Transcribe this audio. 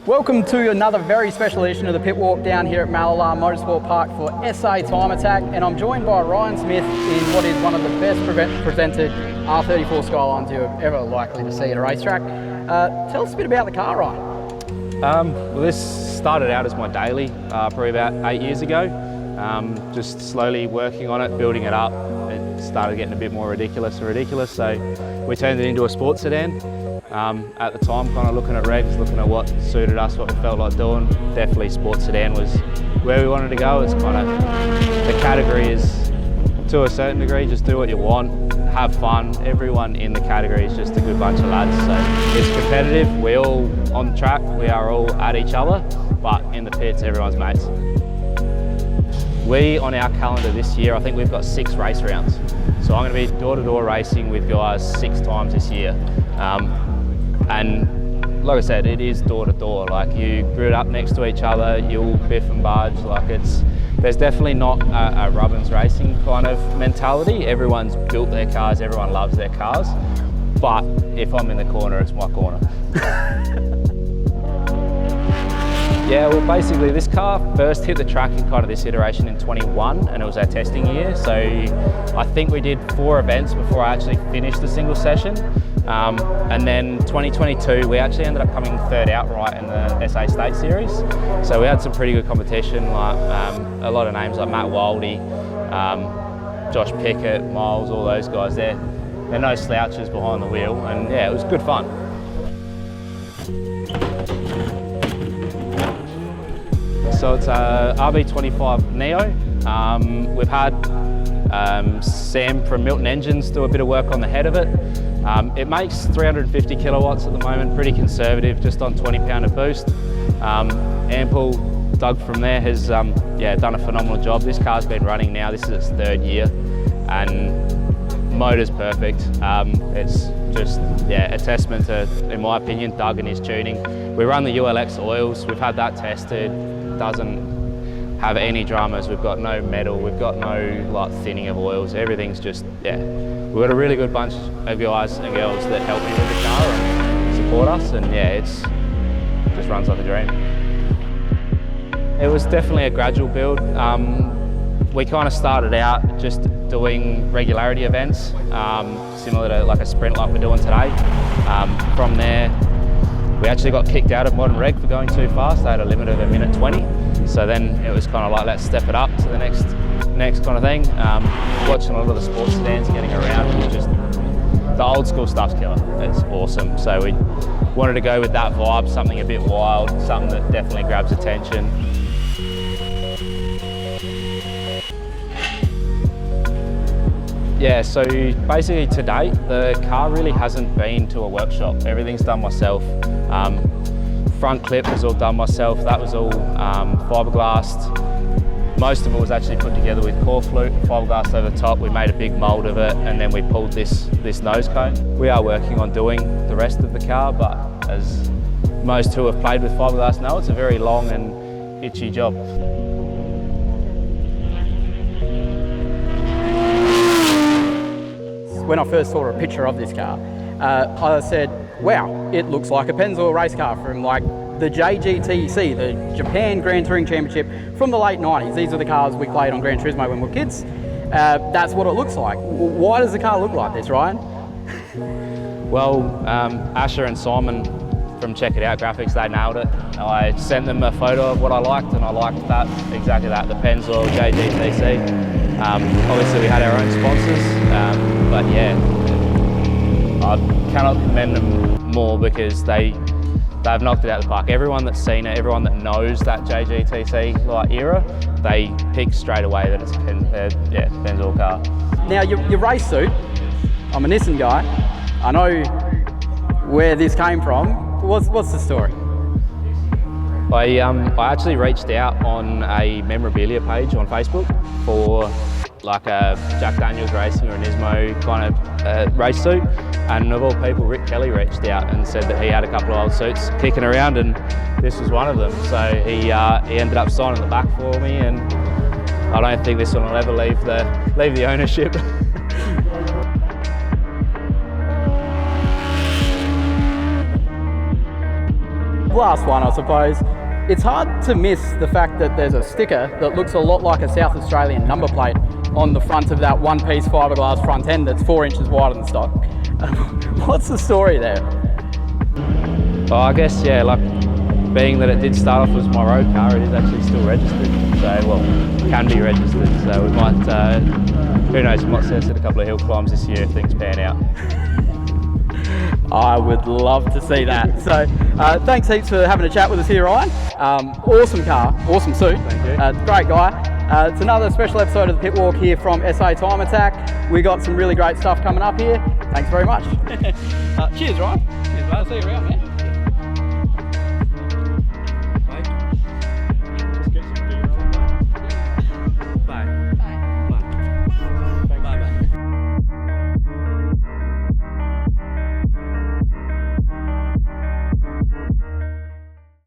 Welcome to another very special edition of the Pit Walk down here at Mallala Motorsport Park for SA Time Attack, and I'm joined by Ryan Smith in what is one of the best presented R34 Skylines you're ever likely to see at a racetrack. Tell us a bit about the car, Ryan. Well, this started out as my daily probably about 8 years ago. Just slowly working on it, building it up. It started getting a bit more ridiculous, so we turned it into a sports sedan. At the time, kind of looking at regs, looking at what suited us, what we felt like doing. Definitely sports sedan was where we wanted to go. It's kind of, the category is, to a certain degree, just do what you want, have fun. Everyone in the category is just a good bunch of lads, so it's competitive. We all on the track, we are all at each other, but in the pits, everyone's mates. We, on our calendar this year, I think we've got 6 race rounds. So I'm going to be door-to-door racing with guys 6 times this year. And like I said, it is door-to-door. Like, you grid up next to each other, you'll biff and barge. Like, there's definitely not a Rubbins racing kind of mentality. Everyone's built their cars, everyone loves their cars. But if I'm in the corner, it's my corner. Yeah, well, basically this car first hit the track in kind of this iteration in 21, and it was our testing year. So I think we did 4 events before I actually finished the single session. And then 2022, we actually ended up coming 3rd outright in the SA State Series. So we had some pretty good competition, like a lot of names like Matt Wildy, Josh Pickett, Miles, all those guys there. They're no slouches behind the wheel, and yeah, it was good fun. So it's a RB25 Neo. We've had Sam from Milton Engines do a bit of work on the head of it. It makes 350 kilowatts at the moment, pretty conservative, just on 20 pound of boost. Ample, Doug from there has done a phenomenal job. This car's been running now, this is its 3rd year, and motor's perfect. It's just a testament to, in my opinion, Doug and his tuning. We run the ULX oils, we've had that tested, doesn't have any dramas. We've got no metal, we've got no like thinning of oils, everything's just, we've got a really good bunch of guys and girls that help me with the car and support us, and it just runs like a dream. It was definitely a gradual build. We kind of started out just doing regularity events, similar to like a sprint like we're doing today. From there, we actually got kicked out of Modern Reg for going too fast. They had a limit of 1:20. So then it was kind of like, let's step it up to the next kind of thing. Watching a lot of the sports sedans getting around, was just, the old school stuff's killer. It's awesome. So we wanted to go with that vibe, something a bit wild, something that definitely grabs attention. Yeah, so basically to date, the car really hasn't been to a workshop. Everything's done myself. Front clip was all done myself. That was all fiberglassed. Most of it was actually put together with core flute, fiberglass over the top. We made a big mould of it, and then we pulled this nose cone. We are working on doing the rest of the car, but as most who have played with fiberglass know, it's a very long and itchy job. When I first saw a picture of this car, I said, wow, it looks like a Pennzoil race car from like the JGTC, the Japan Grand Touring Championship from the late 90s. These are the cars we played on Gran Turismo when we were kids. That's what it looks like. Why does the car look like this, Ryan? Well, Asher and Simon from Check It Out Graphics, they nailed it. I sent them a photo of what I liked, and I liked that, exactly that, the Pennzoil JGTC. Obviously we had our own sponsors, but yeah, I cannot commend them more because they've knocked it out of the park. Everyone that's seen it, everyone that knows that JGTC like era, they pick straight away that it's a Pennzoil car. Now your race suit, I'm a Nissan guy. I know where this came from. What's the story? I actually reached out on a memorabilia page on Facebook for like a Jack Daniels Racing or a Nismo kind of race suit, and of all people, Rick Kelly reached out and said that he had a couple of old suits kicking around, and this was one of them. So he ended up signing the back for me, and I don't think this one will ever leave the ownership. last one, I suppose. It's hard to miss the fact that there's a sticker that looks a lot like a South Australian number plate on the front of that one-piece fiberglass front end that's 4 inches wider than stock. What's the story there? Well, I guess, yeah, like being that it did start off as my road car, it is actually still registered. So, well, can be registered. So we might, who knows, we might see us at a couple of hill climbs this year if things pan out. I would love to see that. So thanks heaps for having a chat with us here, Ryan. Awesome car, awesome suit. Thank you. Great guy. It's another special episode of the Pit Walk here from SA Time Attack. We got some really great stuff coming up here. Thanks very much. Cheers, Ryan. Cheers, mate. I'll see you around, man.